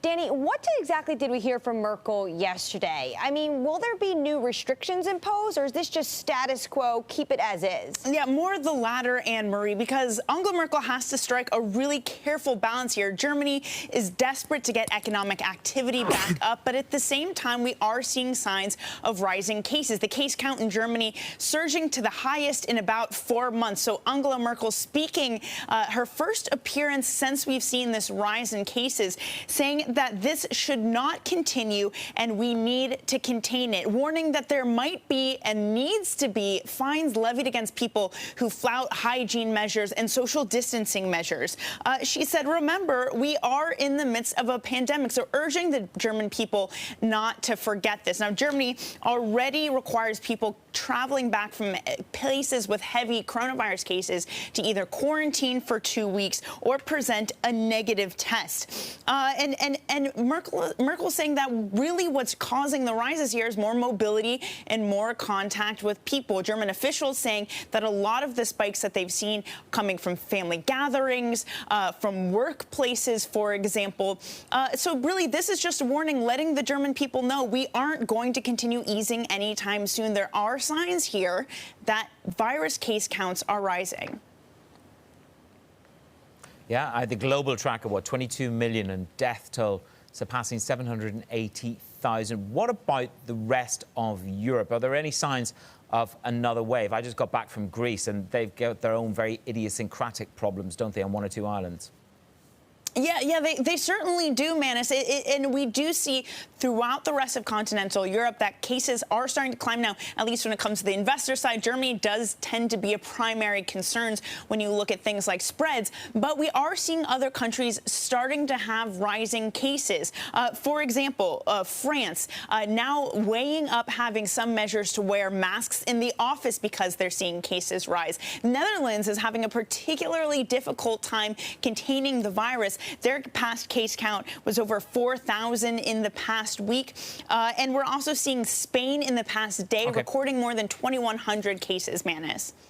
Dani, what exactly did we hear from Merkel yesterday? I mean, will there be new restrictions imposed, or is this just status quo, keep it as is? Yeah, more of the latter, Anne-Marie, because Angela Merkel has to strike a really careful balance here. Germany is desperate to get economic activity back up, but at the same time, we are seeing signs of rising cases. The case count in Germany surging to the highest in about 4 months. So Angela Merkel speaking her first appearance since we've seen this rise in cases, saying that this should not continue and we need to contain it, warning that there might be and needs to be fines levied against people who flout hygiene measures and social distancing measures. She said, remember, we are in the midst of a pandemic, so urging the German people not to forget this. Now, Germany already requires people traveling back from places with heavy coronavirus cases to either quarantine for 2 weeks or present a negative test. And Merkel saying that really what's causing the rises here is more mobility and more contact with people. German officials saying that a lot of the spikes that they've seen coming from family gatherings, from workplaces, for example. So really, this is just a warning, letting the German people know we aren't going to continue easing anytime soon. There are signs here that virus case counts are rising. Yeah, the global tracker, 22 million, and death toll surpassing 780,000. What about the rest of Europe? Are there any signs of another wave? I just got back from Greece, and they've got their own very idiosyncratic problems, don't they, on 1 or 2 islands? Yeah, they certainly do, Manus. And we do see throughout the rest of continental Europe that cases are starting to climb now, at least when it comes to the investor side. Germany does tend to be a primary concern when you look at things like spreads. But we are seeing other countries starting to have rising cases. For example, France now weighing up having some measures to wear masks in the office because they're seeing cases rise. Netherlands is having a particularly difficult time containing the virus. Their past case count was over 4,000 in the past week. And we're also seeing Spain in the past day recording more than 2,100 cases, Manus.